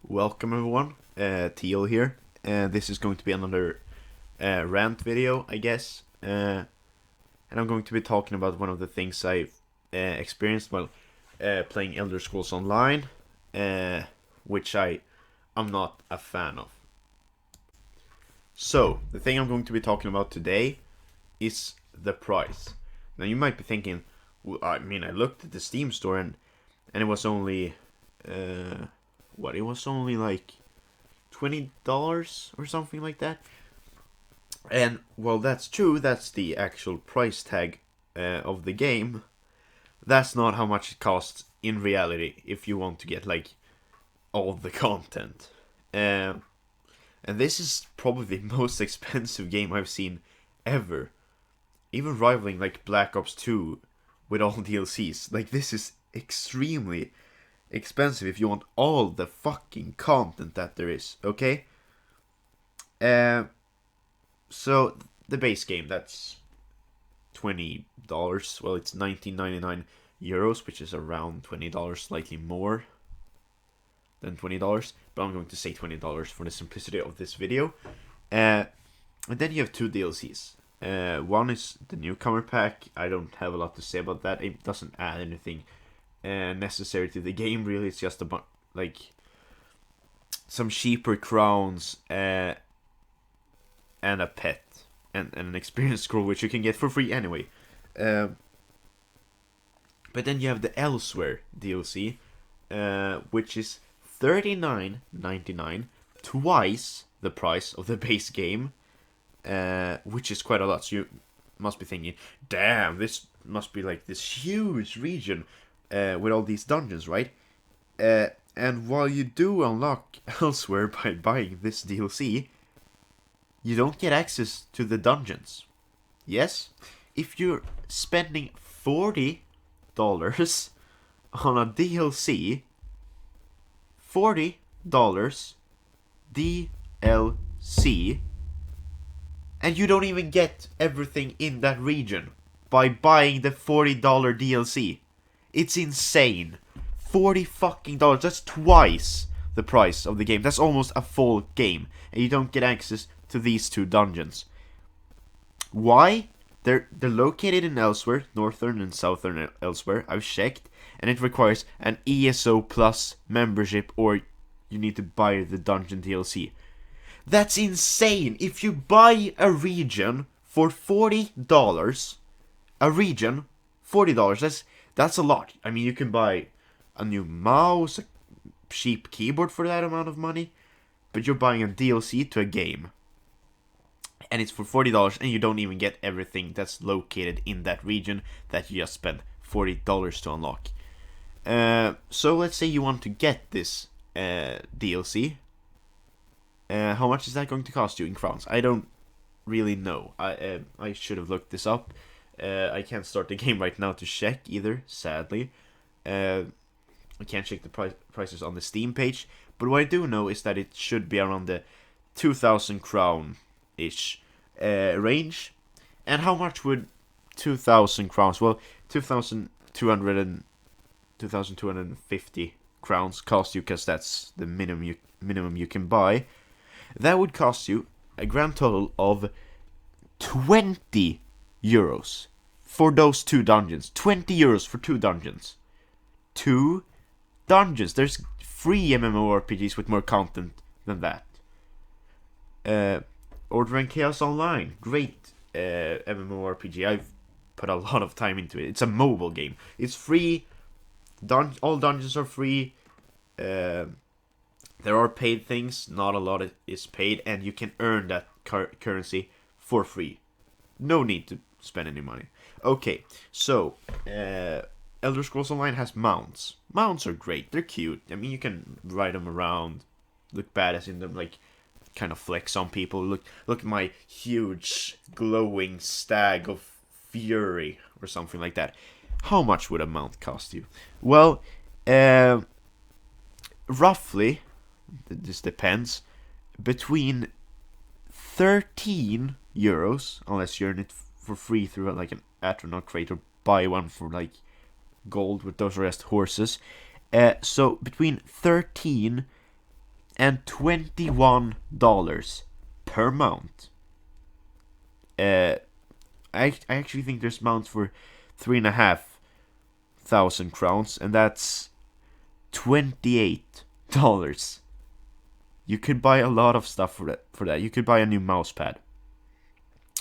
Welcome everyone, Teal here. This is going to be another rant video, I guess. And I'm going to be talking about one of the things I've experienced while playing Elder Scrolls Online, which I'm not a fan of. So, the thing I'm going to be talking about today is the price. Now you might be thinking, I looked at the Steam store and it was only it was only like $20 or something like that. And well, that's true. That's the actual price tag of the game. That's not how much it costs in reality if you want to get like all the content. And this is probably the most expensive game I've seen ever. Even rivaling like Black Ops 2 with all DLCs. Like, this is extremely expensive if you want all the fucking content that there is, okay? So the base game, that's $20. Well, it's 19.99 euros, which is around $20, slightly more than $20, but I'm going to say $20 for the simplicity of this video. And then you have two DLCs. One is the newcomer pack. I don't have a lot to say about that. It doesn't add anything necessary to the game, really. It's just like some cheaper crowns and a pet and an experience scroll, which you can get for free anyway. But then you have the Elsewhere DLC, which is $39.99, twice the price of the base game, which is quite a lot. So you must be thinking, damn, this must be like this huge region with all these dungeons, right? And while you do unlock Elsewhere by buying this DLC, you don't get access to the dungeons. Yes, if you're spending $40 on a DLC, $40 DLC, and you don't even get everything in that region by buying the $40 DLC. It's insane. $40 fucking dollars. That's twice the price of the game. That's almost a full game, and you don't get access to these two dungeons. Why? They're located in Elsewhere, northern and southern Elsewhere. I've checked, and it requires an ESO Plus membership, or you need to buy the dungeon DLC. That's insane. If you buy a region for $40, a region, $40. That's a lot. I mean, you can buy a new mouse, a cheap keyboard for that amount of money, but you're buying a DLC to a game, and it's for $40, and you don't even get everything that's located in that region that you just spent $40 to unlock. So let's say you want to get this DLC. How much is that going to cost you in crowns? I don't really know. I should have looked this up. I can't start the game right now to check either, sadly. I can't check the prices on the Steam page, but what I do know is that it should be around the 2,000 crown-ish range. And how much would 2,000 crowns, well, 2,250 crowns cost you, because that's the minimum you can buy. That would cost you a grand total of 20 euros for those two dungeons. 20 euros for two dungeons. Two dungeons. There's free MMORPGs with more content than that. Order and Chaos Online. Great MMORPG. I've put a lot of time into it. It's a mobile game. It's free. All dungeons are free. There are paid things. Not a lot is paid. And you can earn that currency for free. No need to spend any money. Okay, so Elder Scrolls Online has mounts. Mounts are great. They're cute. I mean, you can ride them around, look badass in them, like kind of flex on people. Look at my huge glowing stag of fury or something like that. How much would a mount cost you? Well, roughly, this depends, between 13 euros, unless you earn it for free through like an Atronaut crate, or buy one for like gold with those rest horses. So between 13 and $21 per mount. I actually think there's mounts for 3,500 crowns, and that's $28. You could buy a lot of stuff for that. You could buy a new mouse pad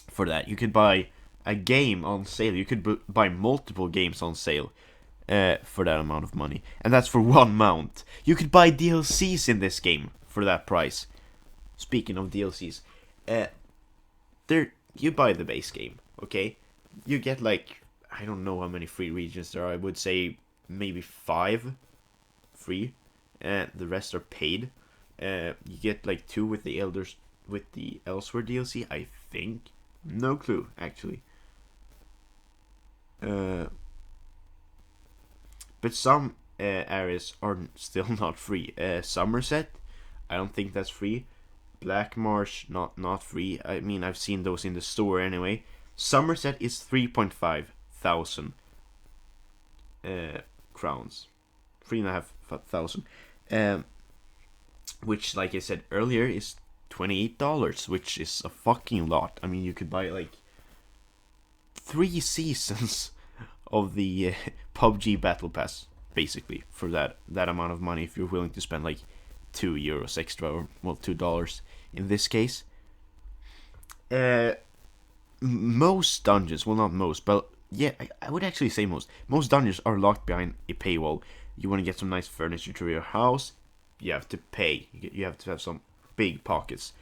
for that. You could buy a game on sale. You could buy multiple games on sale for that amount of money. And that's for one mount. You could buy DLCs in this game for that price. Speaking of DLCs, you buy the base game, okay? You get like, I don't know how many free regions there are. I would say maybe 5 free. The rest are paid. You get like 2 with the Elsewhere DLC, I think. No clue, actually. But some areas are still not free. Somerset, I don't think that's free. Black Marsh, not free. I mean, I've seen those in the store anyway. Somerset is 3,500 crowns. 3,500. Which, like I said earlier, is $28, which is a fucking lot. I mean, you could buy like 3 seasons of the PUBG Battle Pass, basically, for that amount of money if you're willing to spend like €2 extra, or well, $2 in this case. Most dungeons, well, not most, but yeah, I would actually say most dungeons are locked behind a paywall. You want to get some nice furniture to your house, you have to pay. You have to have some big pockets.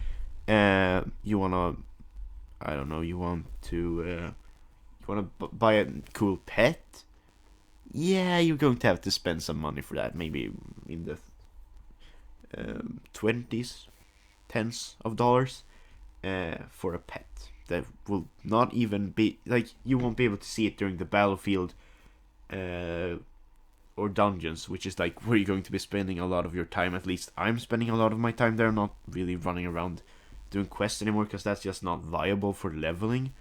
You wanna, I don't know, you want to buy a cool pet. Yeah, you're going to have to spend some money for that. Maybe in the 20s, tens of dollars for a pet that will not even be like, you won't be able to see it during the battlefield or dungeons, which is like where you're going to be spending a lot of your time. At least I'm spending a lot of my time there, not really running around doing quests anymore, because that's just not viable for leveling.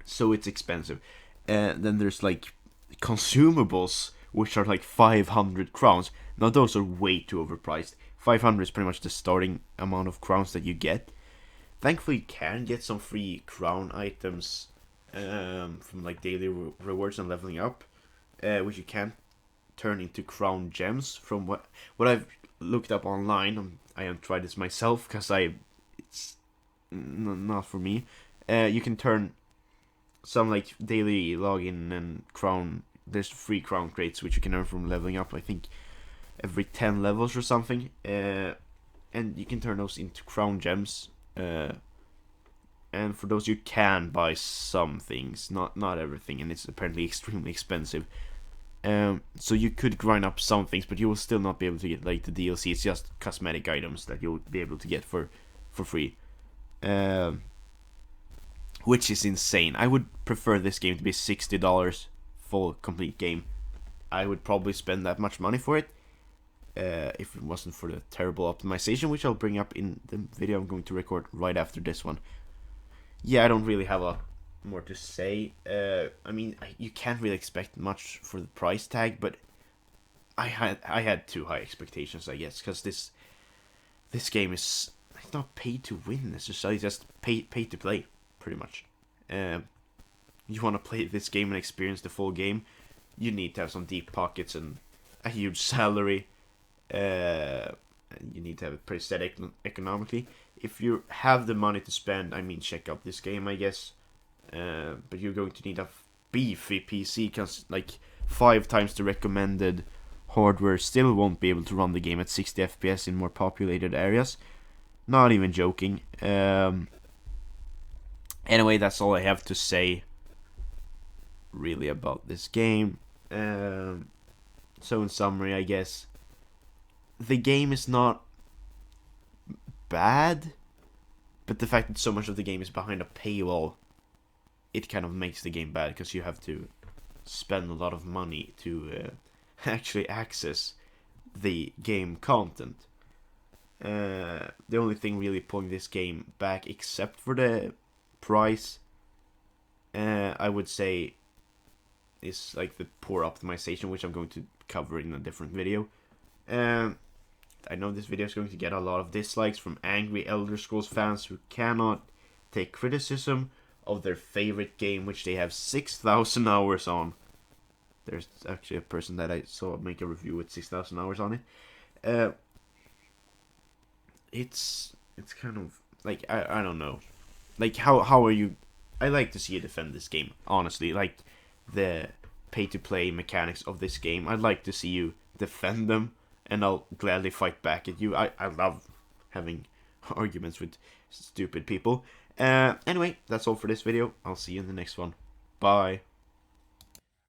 So it's expensive. Then there's like consumables, which are like 500 crowns. Now those are way too overpriced. 500 is pretty much the starting amount of crowns that you get. Thankfully, you can get some free crown items from like daily rewards and leveling up, which you can turn into crown gems. From what I've looked up online, I haven't tried this myself because it's not for me. You can turn some like daily login and crown. There's free crown crates which you can earn from leveling up. I think every 10 levels or something, and you can turn those into crown gems. And for those, you can buy some things, not everything, and it's apparently extremely expensive. So you could grind up some things, but you will still not be able to get like the DLC. It's just cosmetic items that you'll be able to get for free, which is insane. I would prefer this game to be $60 full complete game. I would probably spend that much money for it if it wasn't for the terrible optimization, which I'll bring up in the video I'm going to record right after this one. Yeah, I don't really have a more to say. I mean, you can't really expect much for the price tag, but I had too high expectations, I guess, because this game is not pay to win necessarily, just pay to play, pretty much. You want to play this game and experience the full game, you need to have some deep pockets and a huge salary. You need to have it pretty set economically. If you have the money to spend, I mean, check out this game, I guess. But you're going to need a beefy PC, because like 5 times the recommended hardware still won't be able to run the game at 60 FPS in more populated areas. Not even joking. Anyway, that's all I have to say really about this game. So in summary, I guess the game is not bad, but the fact that so much of the game is behind a paywall, it kind of makes the game bad, because you have to spend a lot of money to actually access the game content. The only thing really pulling this game back, except for the price, I would say, is like the poor optimization, which I'm going to cover in a different video. I know this video is going to get a lot of dislikes from angry Elder Scrolls fans who cannot take criticism of their favorite game, which they have 6,000 hours on. There's actually a person that I saw make a review with 6,000 hours on it. It's kind of like I don't know, like how are you? I like to see you defend this game, honestly. Like the pay to play mechanics of this game, I'd like to see you defend them, and I'll gladly fight back at you. I love having arguments with stupid people. Anyway, that's all for this video. I'll see you in the next one. Bye.